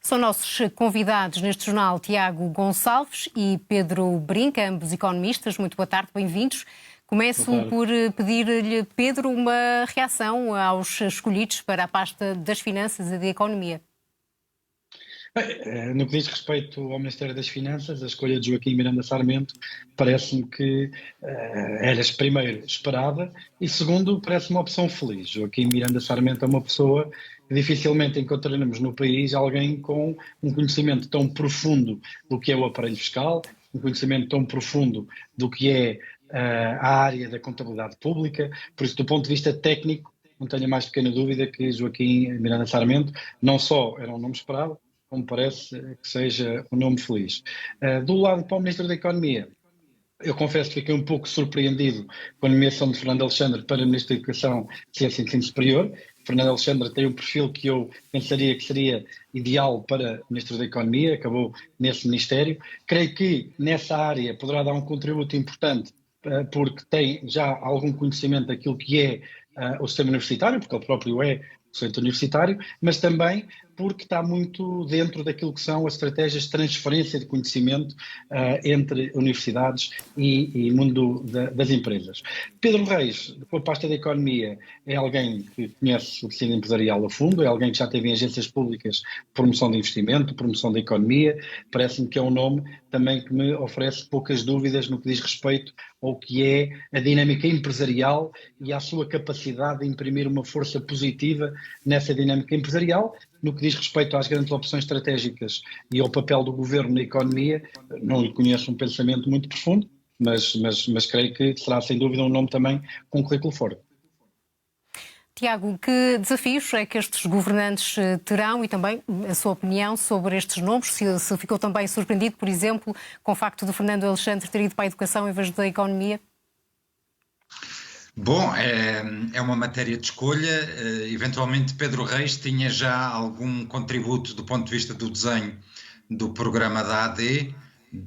São nossos convidados neste jornal Tiago Gonçalves e Pedro Brinca, ambos economistas. Muito boa tarde, bem-vindos. Começo por pedir-lhe, Pedro, uma reação aos escolhidos para a pasta das Finanças e da Economia. No que diz respeito ao Ministério das Finanças, a escolha de Joaquim Miranda Sarmento parece-me que era, primeiro, esperada e, segundo, parece uma opção feliz. Joaquim Miranda Sarmento é uma pessoa que dificilmente encontraremos no país alguém com um conhecimento tão profundo do que é o aparelho fiscal, um conhecimento tão profundo do que é a área da contabilidade pública. Por isso, do ponto de vista técnico, não tenho a mais pequena dúvida que Joaquim Miranda Sarmento não só era um nome esperado, como parece que seja um nome feliz. Do lado para o Ministro da Economia, eu confesso que fiquei um pouco surpreendido com a nomeação de Fernando Alexandre para Ministro da Educação, Ciência e Ensino Superior. Fernando Alexandre tem um perfil que eu pensaria que seria ideal para Ministro da Economia, acabou nesse ministério. Creio que nessa área poderá dar um contributo importante, porque tem já algum conhecimento daquilo que é o sistema universitário, porque ele próprio é docente universitário, mas também porque está muito dentro daquilo que são as estratégias de transferência de conhecimento entre universidades e mundo das empresas. Pedro Reis, com a pasta da Economia, é alguém que conhece o tecido empresarial a fundo, é alguém que já teve em agências públicas de promoção de investimento, promoção da economia. Parece-me que é um nome também que me oferece poucas dúvidas no que diz respeito ao que é a dinâmica empresarial e à sua capacidade de imprimir uma força positiva nessa dinâmica empresarial. No que diz respeito às grandes opções estratégicas e ao papel do governo na economia, não lhe conheço um pensamento muito profundo, mas creio que será sem dúvida um nome também com currículo forte. Tiago, que desafios é que estes governantes terão e também a sua opinião sobre estes nomes? Se ficou também surpreendido, por exemplo, com o facto de Fernando Alexandre ter ido para a educação em vez da economia? Bom, é uma matéria de escolha. Eventualmente Pedro Reis tinha já algum contributo do ponto de vista do desenho do programa da AD,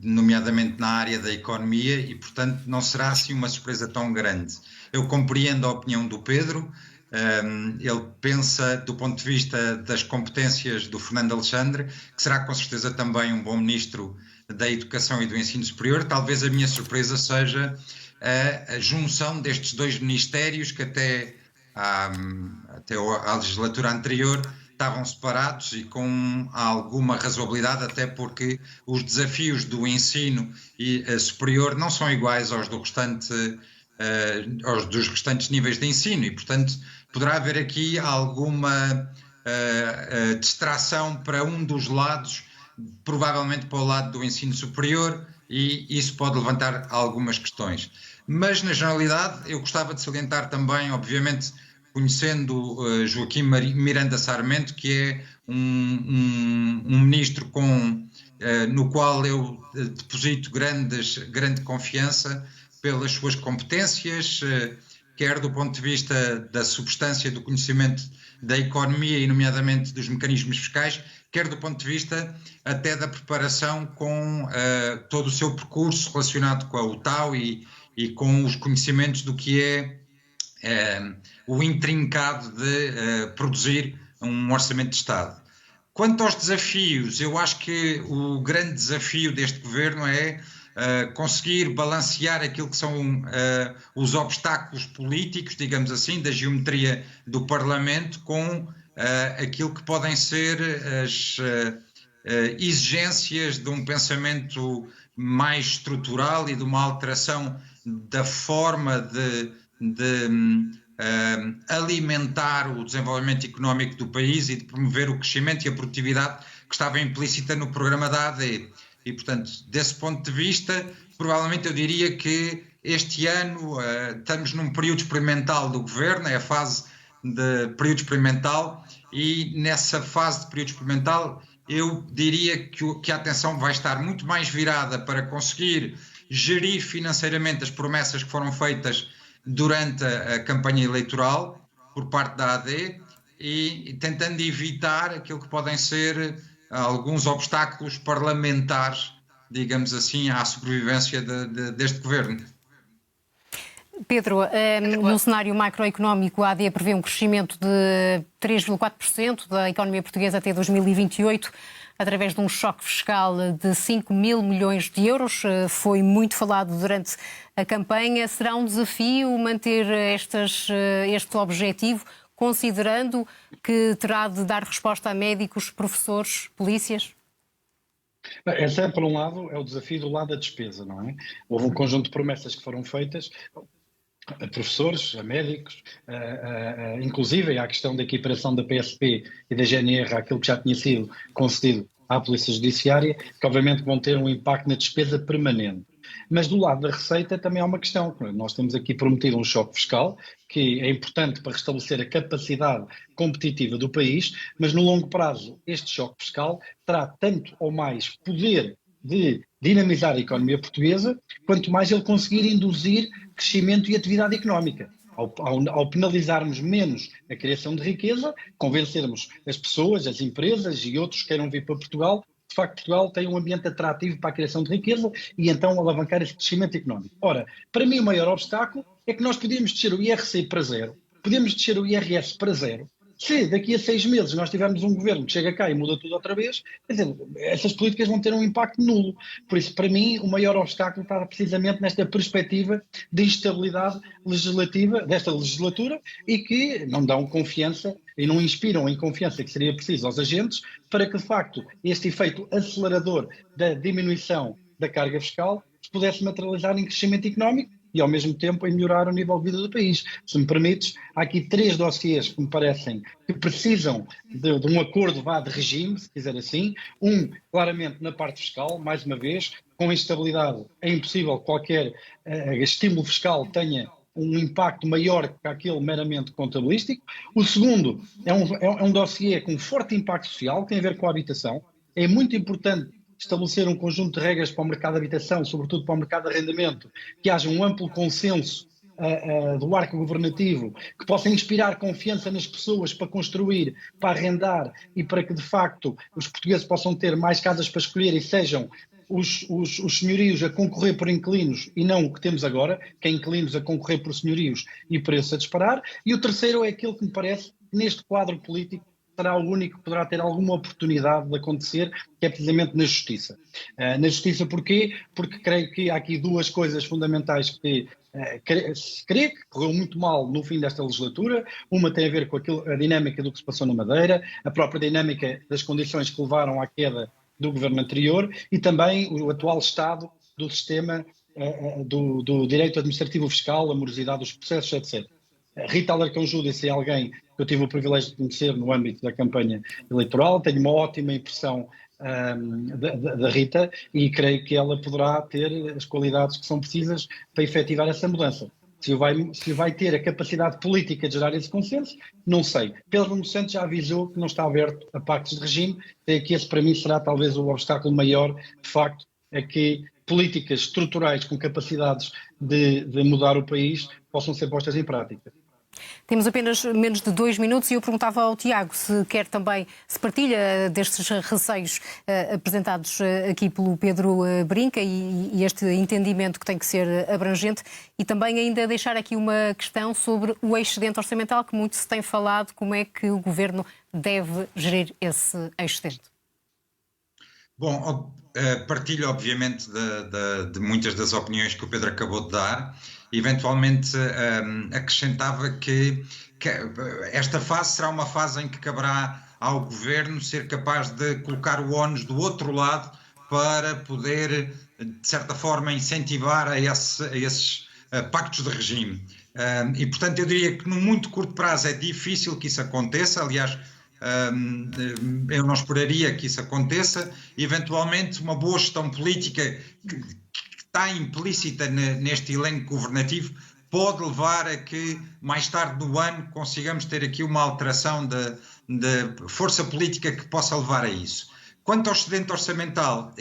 nomeadamente na área da economia, e portanto não será assim uma surpresa tão grande. Eu compreendo a opinião do Pedro. Ele pensa do ponto de vista das competências do Fernando Alexandre, que será com certeza também um bom ministro da Educação e do Ensino Superior. Talvez a minha surpresa seja a junção destes dois ministérios que até à legislatura anterior estavam separados e com alguma razoabilidade, até porque os desafios do ensino superior não são iguais aos dos restantes níveis de ensino e, portanto, poderá haver aqui alguma distração para um dos lados, provavelmente para o lado do ensino superior, e isso pode levantar algumas questões. Mas, na generalidade, eu gostava de salientar também, obviamente, conhecendo Joaquim Miranda Sarmento, que é um ministro no qual eu deposito grande confiança pelas suas competências, quer do ponto de vista da substância do conhecimento da economia e nomeadamente dos mecanismos fiscais, quer do ponto de vista até da preparação com todo o seu percurso relacionado com a UTAU e com os conhecimentos do que é o intrincado de produzir um orçamento de Estado. Quanto aos desafios, eu acho que o grande desafio deste governo é conseguir balancear aquilo que são os obstáculos políticos, digamos assim, da geometria do Parlamento com aquilo que podem ser as exigências de um pensamento mais estrutural e de uma alteração da forma de alimentar o desenvolvimento económico do país e de promover o crescimento e a produtividade que estava implícita no programa da AD. E, portanto, desse ponto de vista, provavelmente eu diria que este ano estamos num período experimental do governo, é a fase de período experimental, e nessa fase de período experimental eu diria que a atenção vai estar muito mais virada para conseguir gerir financeiramente as promessas que foram feitas durante a campanha eleitoral por parte da AD e tentando evitar aquilo que podem ser alguns obstáculos parlamentares, digamos assim, à sobrevivência deste governo. Pedro, no cenário macroeconómico, a AD prevê um crescimento de 3,4% da economia portuguesa até 2028, através de um choque fiscal de 5 mil milhões de euros. Foi muito falado durante a campanha. Será um desafio manter este objetivo, considerando que terá de dar resposta a médicos, professores, polícias? Esse, por um lado, é o desafio do lado da despesa, não é? Houve um conjunto de promessas que foram feitas a professores, a médicos, inclusive à questão da equiparação da PSP e da GNR àquilo que já tinha sido concedido à Polícia Judiciária, que obviamente vão ter um impacto na despesa permanente. Mas do lado da receita também há uma questão. Nós temos aqui prometido um choque fiscal, que é importante para restabelecer a capacidade competitiva do país, mas no longo prazo este choque fiscal terá tanto ou mais poder de dinamizar a economia portuguesa, quanto mais ele conseguir induzir crescimento e atividade económica. Ao penalizarmos menos a criação de riqueza, convencermos as pessoas, as empresas e outros que queiram vir para Portugal, de facto Portugal tem um ambiente atrativo para a criação de riqueza e então alavancar esse crescimento económico. Ora, para mim o maior obstáculo é que nós podemos descer o IRC para zero, podemos descer o IRS para zero. Se daqui a 6 meses nós tivermos um governo que chega cá e muda tudo outra vez, quer dizer, essas políticas vão ter um impacto nulo. Por isso, para mim, o maior obstáculo está precisamente nesta perspectiva de instabilidade legislativa desta legislatura e que não dão confiança e não inspiram em confiança que seria preciso aos agentes para que, de facto, este efeito acelerador da diminuição da carga fiscal se pudesse materializar em crescimento económico e, ao mesmo tempo, em melhorar o nível de vida do país. Se me permites, há aqui 3 dossiês que me parecem que precisam de um acordo de regime, se quiser assim. Claramente, na parte fiscal, mais uma vez, com a instabilidade é impossível que qualquer estímulo fiscal tenha um impacto maior que aquele meramente contabilístico. O segundo é um dossiê com forte impacto social, que tem a ver com a habitação. É muito importante estabelecer um conjunto de regras para o mercado de habitação, sobretudo para o mercado de arrendamento, que haja um amplo consenso do arco governativo, que possa inspirar confiança nas pessoas para construir, para arrendar e para que, de facto, os portugueses possam ter mais casas para escolher e sejam os senhorios a concorrer por inquilinos e não o que temos agora, que é inquilinos a concorrer por senhorios e preços a disparar. E o terceiro é aquilo que me parece, neste quadro político, será o único que poderá ter alguma oportunidade de acontecer, que é precisamente na justiça. Na justiça porquê? Porque creio que há aqui 2 coisas fundamentais que creio que correu muito mal no fim desta legislatura. Uma tem a ver com a dinâmica do que se passou na Madeira, a própria dinâmica das condições que levaram à queda do governo anterior e também o atual estado do sistema do direito administrativo fiscal, a morosidade dos processos, etc. Rita Alarcão Júdice é alguém que eu tive o privilégio de conhecer no âmbito da campanha eleitoral, tenho uma ótima impressão da Rita e creio que ela poderá ter as qualidades que são precisas para efetivar essa mudança. Se vai ter a capacidade política de gerar esse consenso, não sei. Pedro Nuno Santos já avisou que não está aberto a pactos de regime, que esse para mim será talvez o obstáculo maior, de facto, é que políticas estruturais com capacidades de mudar o país possam ser postas em prática. Temos apenas menos de 2 minutos e eu perguntava ao Tiago se quer também, se partilha destes receios apresentados aqui pelo Pedro Brinca e este entendimento que tem que ser abrangente e também ainda deixar aqui uma questão sobre o excedente orçamental, que muito se tem falado, como é que o Governo deve gerir esse excedente? Bom, partilho obviamente de muitas das opiniões que o Pedro acabou de dar. Eventualmente acrescentava que esta fase será uma fase em que caberá ao Governo ser capaz de colocar o ónus do outro lado para poder, de certa forma, incentivar a esses pactos de regime. E, portanto, eu diria que num muito curto prazo é difícil que isso aconteça. Aliás, eu não esperaria que isso aconteça. Eventualmente, uma boa gestão política que está implícita neste elenco governativo pode levar a que mais tarde no ano consigamos ter aqui uma alteração de força política que possa levar a isso. Quanto ao excedente orçamental,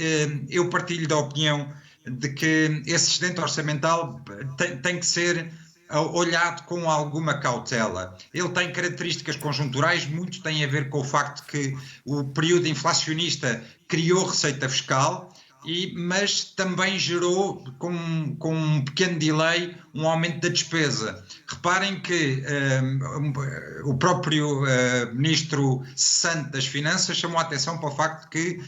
eu partilho da opinião de que esse excedente orçamental tem que ser olhado com alguma cautela. Ele tem características conjunturais, muito tem a ver com o facto que o período inflacionista criou receita fiscal mas também gerou, com um pequeno delay, um aumento da despesa. Reparem que o próprio ministro cessante das Finanças chamou a atenção para o facto de que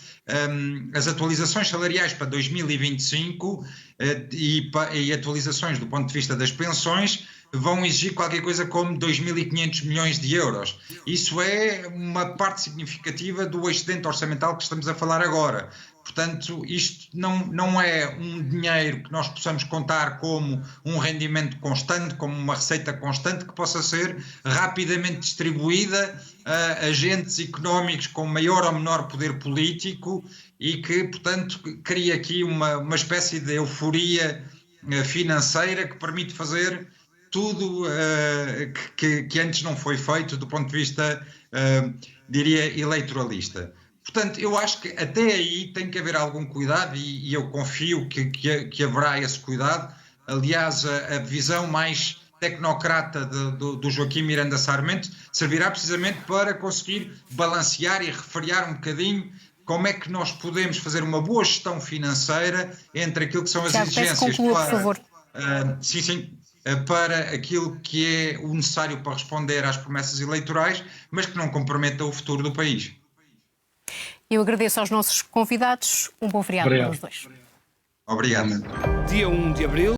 as atualizações salariais para 2025 e atualizações do ponto de vista das pensões vão exigir qualquer coisa como 2.500 milhões de euros. Isso é uma parte significativa do excedente orçamental que estamos a falar agora. Portanto, isto não é um dinheiro que nós possamos contar como um rendimento constante, como uma receita constante que possa ser rapidamente distribuída a agentes económicos com maior ou menor poder político e que, portanto, cria aqui uma espécie de euforia financeira que permite fazer tudo que antes não foi feito do ponto de vista, diria, eleitoralista. Portanto, eu acho que até aí tem que haver algum cuidado e eu confio que haverá esse cuidado. Aliás, a visão mais tecnocrata do Joaquim Miranda Sarmento servirá precisamente para conseguir balancear e refriar um bocadinho como é que nós podemos fazer uma boa gestão financeira entre aquilo que são as exigências conclua, por favor. Para aquilo que é o necessário para responder às promessas eleitorais, mas que não comprometa o futuro do país. Eu agradeço aos nossos convidados. Um bom feriado para os dois. Obrigado. Dia 1 de abril.